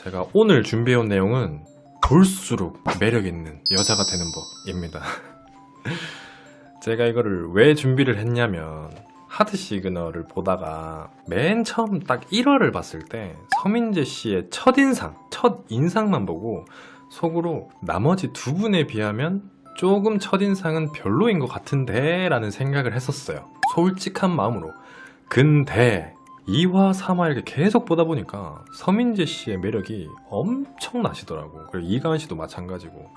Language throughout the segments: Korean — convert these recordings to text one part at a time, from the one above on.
제가 오늘 준비해온 내용은 볼수록 매력있는 여자가 되는 법입니다. 제가 이거를 왜 준비를 했냐면 하드 시그널을 보다가 맨 처음 딱 1화를 봤을 때 서민재 씨의 첫인상만 보고 속으로 나머지 두 분에 비하면 조금 첫인상은 별로인 것 같은데 라는 생각을 했었어요. 솔직한 마음으로. 근데 2화, 3화 이렇게 계속 보다 보니까 서민재 씨의 매력이 엄청나시더라고. 그리고 이가은 씨도 마찬가지고.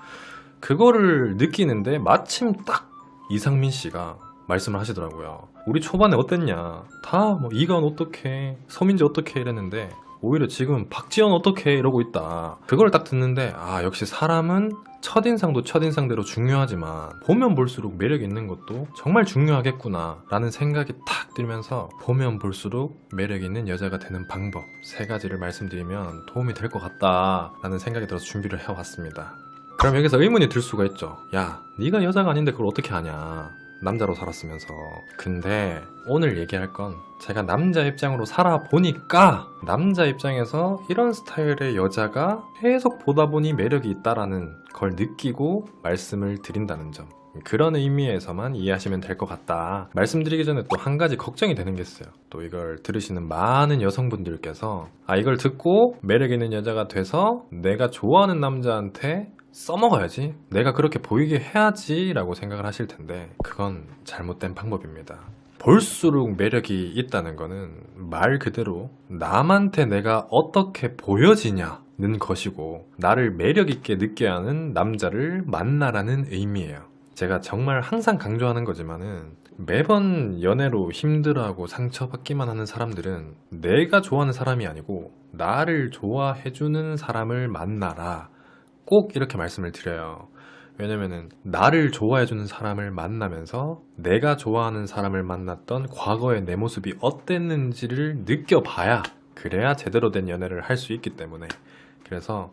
그거를 느끼는데 마침 딱 이상민 씨가 말씀을 하시더라고요. 우리 초반에 어땠냐? 다 뭐 이가은 어떡해, 서민재 어떡해 이랬는데 오히려 지금 박지현 어떡해 이러고 있다. 그걸 딱 듣는데 아, 역시 사람은 첫인상도 첫인상대로 중요하지만 보면 볼수록 매력 있는 것도 정말 중요하겠구나 라는 생각이 탁 들면서 보면 볼수록 매력 있는 여자가 되는 방법 3가지를 말씀드리면 도움이 될 것 같다 라는 생각이 들어서 준비를 해왔습니다. 그럼 여기서 의문이 들 수가 있죠. 야, 네가 여자가 아닌데 그걸 어떻게 아냐, 남자로 살았으면서. 근데 오늘 얘기할 건 제가 남자 입장으로 살아보니까 남자 입장에서 이런 스타일의 여자가 계속 보다 보니 매력이 있다라는 걸 느끼고 말씀을 드린다는 점, 그런 의미에서만 이해하시면 될 것 같다. 말씀드리기 전에 또 한 가지 걱정이 되는 게 있어요. 또 이걸 들으시는 많은 여성분들께서 아, 이걸 듣고 매력 있는 여자가 돼서 내가 좋아하는 남자한테 써먹어야지, 내가 그렇게 보이게 해야지 라고 생각을 하실 텐데 그건 잘못된 방법입니다. 볼수록 매력이 있다는 거는 말 그대로 남한테 내가 어떻게 보여지냐는 것이고 나를 매력 있게 느껴야 하는 남자를 만나라는 의미예요. 제가 정말 항상 강조하는 거지만은 매번 연애로 힘들어하고 상처받기만 하는 사람들은 내가 좋아하는 사람이 아니고 나를 좋아해주는 사람을 만나라, 꼭 이렇게 말씀을 드려요. 왜냐면은 나를 좋아해주는 사람을 만나면서 내가 좋아하는 사람을 만났던 과거의 내 모습이 어땠는지를 느껴봐야 그래야 제대로 된 연애를 할 수 있기 때문에. 그래서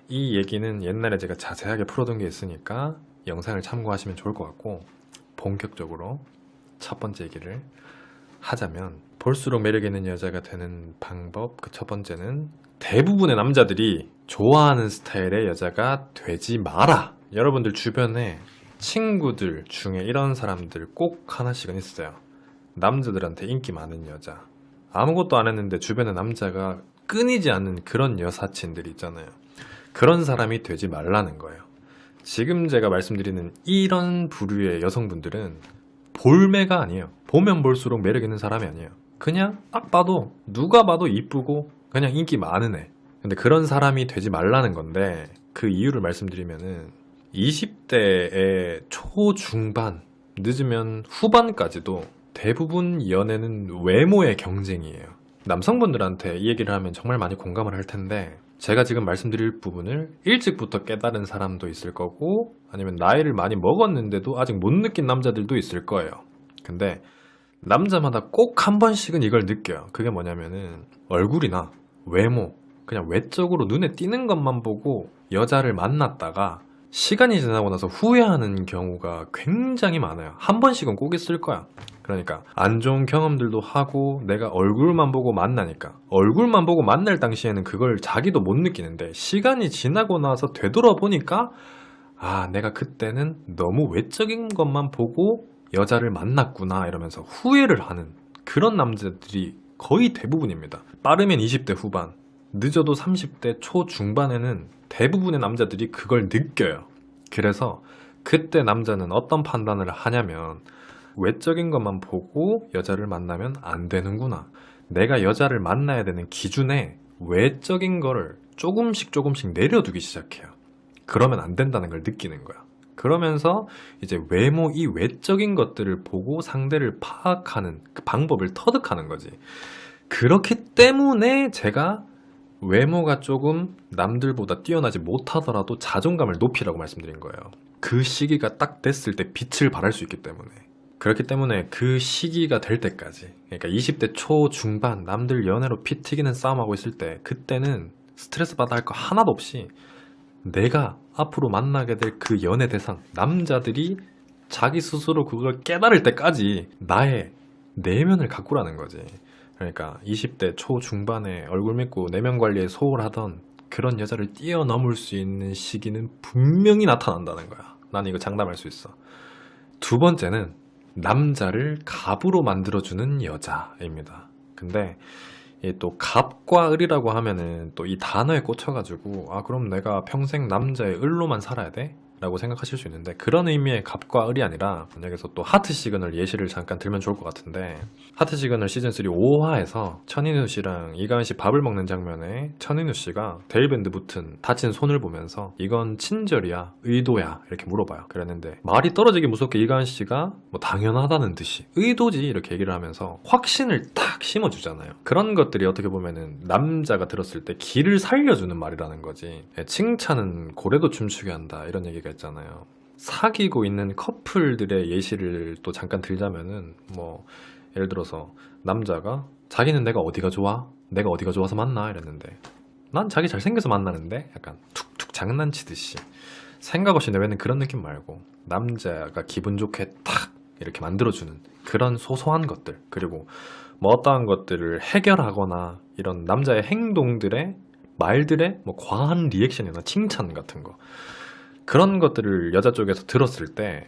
이 얘기는 옛날에 제가 자세하게 풀어둔 게 있으니까 영상을 참고하시면 좋을 것 같고, 본격적으로 첫 번째 얘기를 하자면 볼수록 매력 있는 여자가 되는 방법, 그 첫 번째는 대부분의 남자들이 좋아하는 스타일의 여자가 되지 마라. 여러분들 주변에 친구들 중에 이런 사람들 꼭 하나씩은 있어요. 남자들한테 인기 많은 여자, 아무것도 안 했는데 주변에 남자가 끊이지 않는 그런 여사친들이 있잖아요. 그런 사람이 되지 말라는 거예요. 지금 제가 말씀드리는 이런 부류의 여성분들은 볼매가 아니에요. 보면 볼수록 매력 있는 사람이 아니에요. 그냥 딱 봐도 누가 봐도 이쁘고 그냥 인기 많은 애. 근데 그런 사람이 되지 말라는 건데, 그 이유를 말씀드리면은 20대의 초중반, 늦으면 후반까지도 대부분 연애는 외모의 경쟁이에요. 남성분들한테 이 얘기를 하면 정말 많이 공감을 할 텐데, 제가 지금 말씀드릴 부분을 일찍부터 깨달은 사람도 있을 거고 아니면 나이를 많이 먹었는데도 아직 못 느낀 남자들도 있을 거예요. 근데 남자마다 꼭 한 번씩은 이걸 느껴요. 그게 뭐냐면은 얼굴이나 외모, 그냥 외적으로 눈에 띄는 것만 보고 여자를 만났다가 시간이 지나고 나서 후회하는 경우가 굉장히 많아요. 한 번씩은 꼭 있을 거야. 그러니까 안 좋은 경험들도 하고 내가 얼굴만 보고 만나니까, 얼굴만 보고 만날 당시에는 그걸 자기도 못 느끼는데 시간이 지나고 나서 되돌아보니까 아, 내가 그때는 너무 외적인 것만 보고 여자를 만났구나 이러면서 후회를 하는 그런 남자들이 거의 대부분입니다. 빠르면 20대 후반, 늦어도 30대 초중반에는 대부분의 남자들이 그걸 느껴요. 그래서 그때 남자는 어떤 판단을 하냐면 외적인 것만 보고 여자를 만나면 안 되는구나, 내가 여자를 만나야 되는 기준에 외적인 거를 조금씩 내려두기 시작해요. 그러면 안 된다는 걸 느끼는 거야. 그러면서 이제 외모, 이 외적인 것들을 보고 상대를 파악하는 그 방법을 터득하는 거지. 그렇기 때문에 제가 외모가 조금 남들보다 뛰어나지 못하더라도 자존감을 높이라고 말씀드린 거예요. 그 시기가 딱 됐을 때 빛을 발할 수 있기 때문에. 그렇기 때문에 그 시기가 될 때까지, 그러니까 20대 초중반 남들 연애로 피 튀기는 싸움하고 있을 때, 그때는 스트레스 받아 할 거 하나도 없이 내가 앞으로 만나게 될 그 연애 대상 남자들이 자기 스스로 그걸 깨달을 때까지 나의 내면을 가꾸라는 거지. 그러니까 20대 초중반에 얼굴 믿고 내면 관리에 소홀하던 그런 여자를 뛰어넘을 수 있는 시기는 분명히 나타난다는 거야. 난 이거 장담할 수 있어. 두 번째는 남자를 갑으로 만들어주는 여자입니다. 근데 이 또 갑과 을이라고 하면은 또 이 단어에 꽂혀가지고 아 그럼 내가 평생 남자의 을로만 살아야 돼? 라고 생각하실 수 있는데 그런 의미의 갑과 을이 아니라 여기서 또 하트 시그널 예시를 잠깐 들면 좋을 것 같은데 하트 시그널 시즌3 5화에서 천인우 씨랑 이가은 씨 밥을 먹는 장면에 천인우 씨가 데일밴드 붙은 다친 손을 보면서 이건 친절이야 의도야 이렇게 물어봐요. 그랬는데 말이 떨어지기 무섭게 이가은 씨가 뭐 당연하다는 듯이 의도지 이렇게 얘기를 하면서 확신을 탁 심어주잖아요. 그런 것들이 어떻게 보면은 남자가 들었을 때 기를 살려주는 말이라는 거지. 칭찬은 고래도 춤추게 한다 이런 얘기가 있잖아요. 사귀고 있는 커플들의 예시를 또 잠깐 들자면은 뭐 예를 들어서 남자가 자기는 내가 어디가 좋아? 내가 어디가 좋아서 만나? 이랬는데 난 자기 잘생겨서 만나는데 약간 툭툭 장난치듯이 생각 없이 내뱉는 그런 느낌 말고 남자가 기분 좋게 탁 이렇게 만들어주는 그런 소소한 것들 그리고 뭐 어떠한 것들을 해결하거나 이런 남자의 행동들의 말들의 뭐 과한 리액션이나 칭찬 같은 거 그런 것들을 여자 쪽에서 들었을 때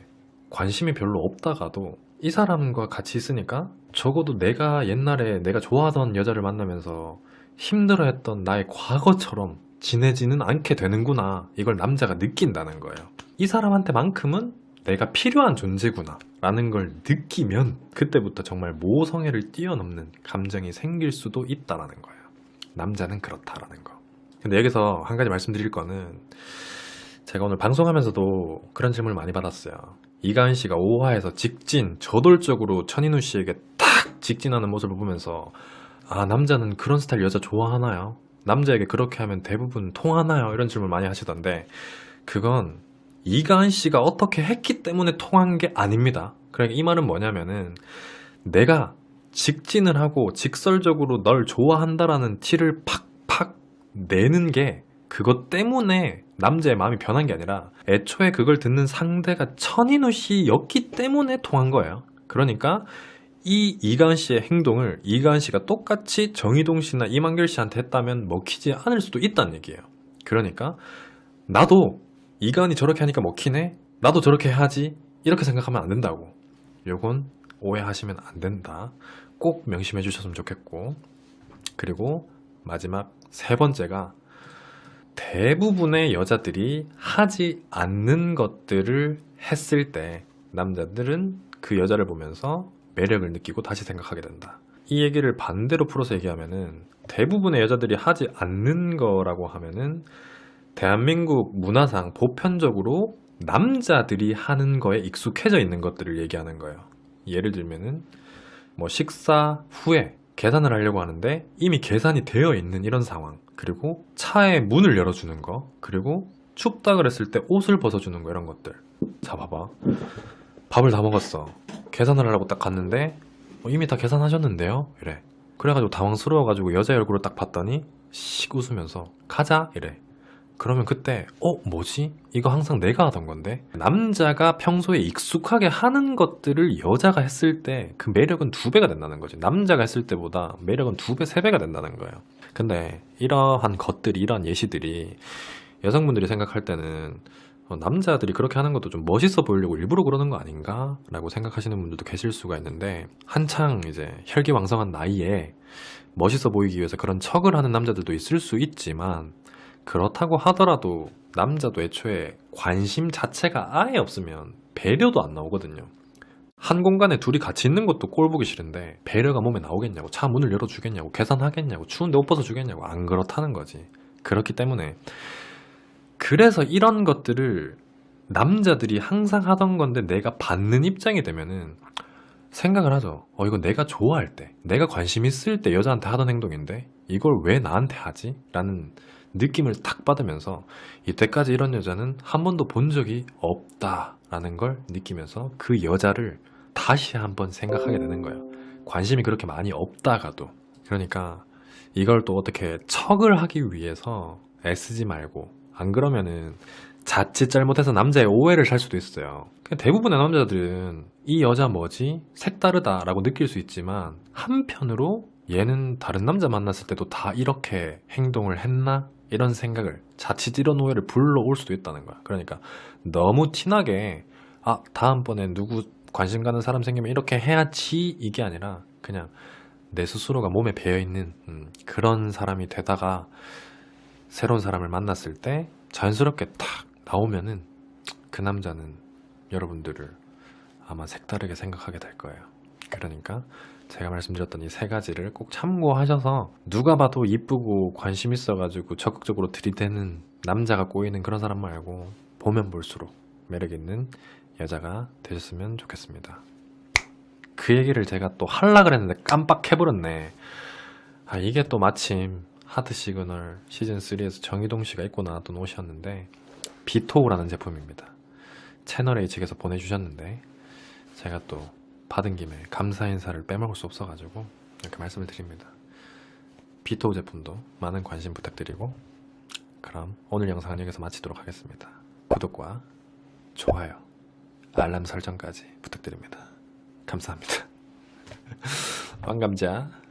관심이 별로 없다가도 이 사람과 같이 있으니까 적어도 내가 옛날에 내가 좋아하던 여자를 만나면서 힘들어했던 나의 과거처럼 지내지는 않게 되는구나 이걸 남자가 느낀다는 거예요. 이 사람한테만큼은 내가 필요한 존재구나 라는 걸 느끼면 그때부터 정말 모성애를 뛰어넘는 감정이 생길 수도 있다라는 거예요. 남자는 그렇다라는 거. 근데 여기서 한 가지 말씀드릴 거는 제가 오늘 방송하면서도 그런 질문을 많이 받았어요. 이가은 씨가 5화에서 직진, 저돌적으로 천인우 씨에게 탁 직진하는 모습을 보면서 아 남자는 그런 스타일 여자 좋아하나요? 남자에게 그렇게 하면 대부분 통하나요? 이런 질문 많이 하시던데 그건 이가은 씨가 어떻게 했기 때문에 통한 게 아닙니다. 그러니까 이 말은 뭐냐면은 내가 직진을 하고 직설적으로 널 좋아한다라는 티를 팍팍 내는 게 그것 때문에 남자의 마음이 변한 게 아니라 애초에 그걸 듣는 상대가 천인우 씨였기 때문에 통한 거예요. 그러니까 이 이가은 씨의 행동을 이가은 씨가 똑같이 정희동 씨나 이만결 씨한테 했다면 먹히지 않을 수도 있다는 얘기예요. 그러니까 나도 이가은이 저렇게 하니까 먹히네? 나도 저렇게 해야지? 이렇게 생각하면 안 된다고. 요건 오해하시면 안 된다. 꼭 명심해 주셨으면 좋겠고 그리고 마지막 세 번째가 대부분의 여자들이 하지 않는 것들을 했을 때 남자들은 그 여자를 보면서 매력을 느끼고 다시 생각하게 된다. 이 얘기를 반대로 풀어서 얘기하면은 대부분의 여자들이 하지 않는 거라고 하면은 대한민국 문화상 보편적으로 남자들이 하는 거에 익숙해져 있는 것들을 얘기하는 거예요. 예를 들면은 뭐 식사 후에 계산을 하려고 하는데 이미 계산이 되어 있는 이런 상황 그리고 차의 문을 열어주는 거 그리고 춥다 그랬을 때 옷을 벗어주는 거 이런 것들. 자 봐봐 밥을 다 먹었어 계산을 하려고 딱 갔는데 이미 다 계산하셨는데요? 이래. 그래가지고 당황스러워가지고 여자 얼굴을 딱 봤더니 씩 웃으면서 가자 이래. 그러면 그때 뭐지? 이거 항상 내가 하던 건데 남자가 평소에 익숙하게 하는 것들을 여자가 했을 때 그 매력은 2배가 된다는 거지. 남자가 했을 때보다 매력은 2배, 3배가 된다는 거예요. 근데 이러한 것들이 이러한 예시들이 여성분들이 생각할 때는 남자들이 그렇게 하는 것도 좀 멋있어 보이려고 일부러 그러는 거 아닌가? 라고 생각하시는 분들도 계실 수가 있는데 한창 이제 혈기왕성한 나이에 멋있어 보이기 위해서 그런 척을 하는 남자들도 있을 수 있지만 그렇다고 하더라도 남자도 애초에 관심 자체가 아예 없으면 배려도 안 나오거든요. 한 공간에 둘이 같이 있는 것도 꼴 보기 싫은데 배려가 몸에 나오겠냐고, 차 문을 열어주겠냐고, 계산하겠냐고, 추운데 옷 벗어주겠냐고. 안 그렇다는 거지. 그렇기 때문에 그래서 이런 것들을 남자들이 항상 하던 건데 내가 받는 입장이 되면은 생각을 하죠. 이거 내가 좋아할 때, 내가 관심 있을 때 여자한테 하던 행동인데 이걸 왜 나한테 하지? 라는 느낌을 탁 받으면서 이때까지 이런 여자는 한 번도 본 적이 없다라는 걸 느끼면서 그 여자를 다시 한번 생각하게 되는 거예요. 관심이 그렇게 많이 없다가도. 그러니까 이걸 또 어떻게 척을 하기 위해서 애쓰지 말고, 안 그러면은 자칫 잘못해서 남자의 오해를 살 수도 있어요. 대부분의 남자들은 이 여자 뭐지? 색다르다 라고 느낄 수 있지만 한편으로 얘는 다른 남자 만났을 때도 다 이렇게 행동을 했나? 이런 생각을, 자칫 이런 오해를 불러올 수도 있다는 거야. 그러니까 너무 티나게 다음번에 누구 관심 가는 사람 생기면 이렇게 해야지 이게 아니라 그냥 내 스스로가 몸에 배어있는 그런 사람이 되다가 새로운 사람을 만났을 때 자연스럽게 탁 나오면은 그 남자는 여러분들을 아마 색다르게 생각하게 될 거예요. 그러니까 제가 말씀드렸던 이 세 가지를 꼭 참고하셔서 누가 봐도 이쁘고 관심 있어가지고 적극적으로 들이대는 남자가 꼬이는 그런 사람 말고 보면 볼수록 매력 있는 여자가 되셨으면 좋겠습니다. 그 얘기를 제가 또 하려고 그랬는데 깜빡해버렸네. 이게 또 마침 하트 시그널 시즌3에서 정희동 씨가 입고 나왔던 옷이었는데 비토우라는 제품입니다. 채널A 측에서 보내주셨는데 제가 또 받은 김에 감사 인사를 빼먹을 수 없어가지고 이렇게 말씀을 드립니다. 비토우 제품도 많은 관심 부탁드리고 그럼 오늘 영상은 여기서 마치도록 하겠습니다. 구독과 좋아요, 알람 설정까지 부탁드립니다. 감사합니다. 왕감자.